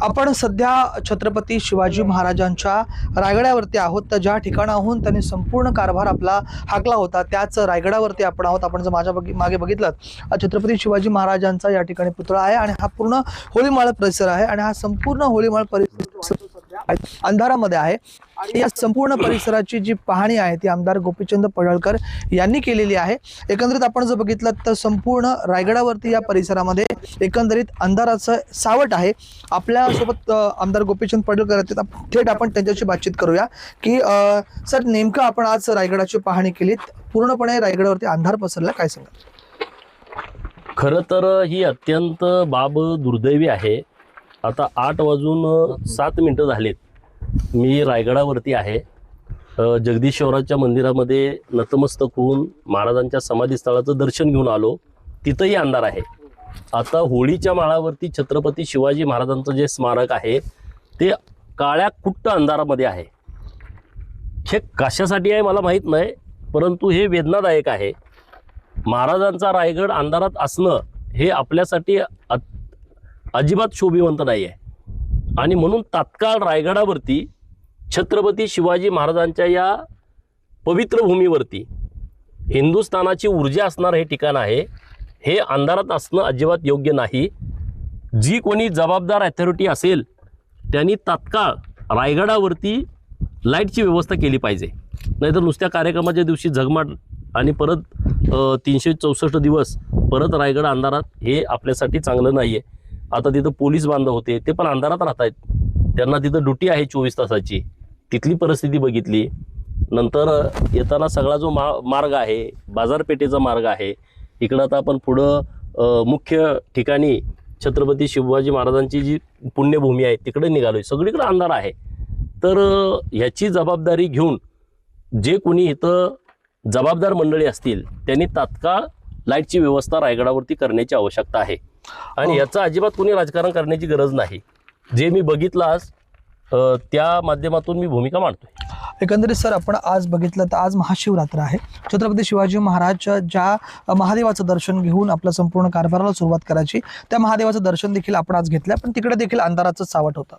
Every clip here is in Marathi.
आपण सध्या छत्रपती शिवाजी महाराजांच्या रायगडावरती आहोत। तर ज्या ठिकाणाहून त्यांनी संपूर्ण कारभार आपला हाकला होता त्याच रायगडावरती आपण आहोत। आपण जर माझ्या मागे बघितलं छत्रपती शिवाजी महाराजांचा या ठिकाणी पुतळा आहे आणि हा पूर्ण होळीमाळ परिसर आहे आणि हा संपूर्ण होळीमाळ परिसर अंधारामध्ये आहे। आणि या संपूर्ण परिसराची जी पाहणी आहे ती आमदार गोपीचंद पडळकर यांनी केलेली आहे। एकंदरीत आपण जर बघितलं तर संपूर्ण रायगडावरती या परिसरामध्ये एकंदरीत अंधाराचं सावट आहे। आपल्या सोबत आमदार गोपीचंद पडळकर आहेत, थेट आपण त्यांच्याशी बातचीत करूया की सर नेमकं आपण आज रायगडाची पाहणी केलीत, पूर्णपणे रायगडावरती अंधार पसरला, काय सांगा? खरं तर ही अत्यंत बाब दुर्दैवी आहे। आता 8 वाजून 7 मिनिटं झालेत, मी रायगडावरती आहे। जगदीश्वराच्या मंदिरामध्ये नतमस्तक होऊन महाराजांच्या समाधीस्थळाचं दर्शन घेऊन आलो, तिथंही अंधार आहे। आता होळीच्या माळावरती छत्रपती शिवाजी महाराजांचं जे स्मारक आहे ते काळ्या कुट्ट अंधारामध्ये आहे। हे कशासाठी आहे मला माहीत नाही, परंतु हे वेदनादायक आहे। महाराजांचा रायगड अंधारात असणं हे आपल्यासाठी अजिबात शोभिवंत नाही आहे आणि म्हणून तात्काळ रायगडावरती छत्रपती शिवाजी महाराजांच्या या पवित्र भूमीवरती हिंदुस्थानाची ऊर्जा असणार हे ठिकाण आहे, हे अंधारात असणं अजिबात योग्य नाही। जी कोणी जबाबदार अथॉरिटी असेल त्यांनी तात्काळ रायगडावरती लाईटची व्यवस्था केली पाहिजे, नाहीतर नुसत्या कार्यक्रमाच्या दिवशी झगमट आणि परत 364 दिवस परत रायगड अंधारात, हे आपल्यासाठी चांगलं नाही आहे। आता तिथं पोलीस बांधव होते, ते पण अंधारात राहत आहेत, त्यांना तिथं ड्युटी आहे 24 तासाची। तिथली परिस्थिती बघितली नंतर येताना सगळा जो मार्ग आहे, बाजारपेठेचा मार्ग आहे, इकडं आता आपण पुढं मुख्य ठिकाणी छत्रपती शिवाजी महाराजांची जी पुण्यभूमी आहे तिकडे निघालोय, सगळीकडे अंधार आहे। तर ह्याची जबाबदारी घेऊन जे कोणी इथं जबाबदार मंडळी असतील त्यांनी तात्काळ लाईटची व्यवस्था रायगडावरती करण्याची आवश्यकता आहे आणि याचं अजिबात कोणी राजकारण करण्याची गरज नाही। जे मी बघितलं आज त्या माध्यमातून मी भूमिका मांडतोय। एकंदरीत सर आपण आज बघितलं तर आज महाशिवरात्र आहे। छत्रपती शिवाजी महाराज ज्या महादेवाचं दर्शन घेऊन आपल्या संपूर्ण कारभाराला सुरुवात करायची, त्या महादेवाचं दर्शन देखील आपण आज घेतलं, पण तिकडे देखील अंधाराचं सावट होतं।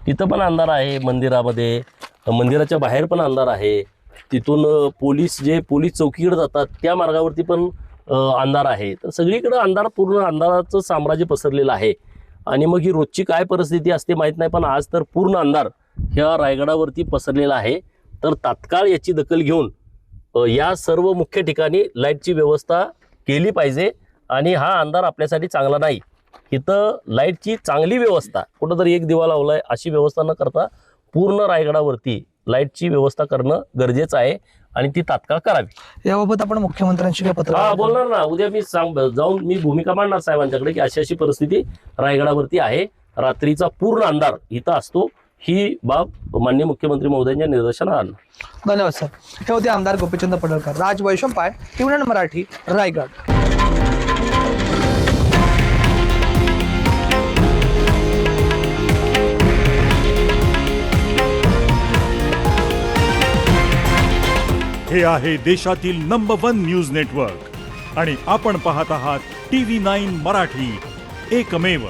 तिथं पण अंधार आहे, मंदिरामध्ये, मंदिराच्या बाहेर पण अंधार आहे। तिथून पोलीस चौकीकडे जातात त्या मार्गावरती पण अंधार आहे। तर सगळीकडे अंधार, पूर्ण अंधाराचं साम्राज्य पसरलेलं आहे आणि मग ही रोजची काय परिस्थिती असते माहीत नाही, पण आज तर पूर्ण अंधार ह्या रायगडावरती पसरलेला आहे। तर तात्काळ याची दखल घेऊन या सर्व मुख्य ठिकाणी लाईटची व्यवस्था केली पाहिजे आणि हा अंधार आपल्यासाठी चांगला नाही। इथं लाईटची चांगली व्यवस्था, कुठंतरी एक दिवा लावलाय अशी व्यवस्था न करता पूर्ण रायगडावरती लाईटची व्यवस्था करणं गरजेचं आहे आणि ती तात्काळ करावी। याबाबत आपण मुख्यमंत्र्यांशी काय पत्र बोलणार ना, उद्या मी जाऊन मी भूमिका मांडणार साहेबांच्याकडे की अशी अशी परिस्थिती रायगडावरती आहे, रात्रीचा पूर्ण अंधार इथं असतो, ही बाब माननीय मुख्यमंत्री महोदयांच्या निदर्शनास आणणार। धन्यवाद सर। हे होते आमदार गोपीचंद पडळकर। राज वैशंपाय, टीव्ही मराठी, रायगड। हे आहे देशातील नंबर 1 न्यूज नेटवर्क आणि आपण पाहत आहात TV9 मराठी, एकमेव।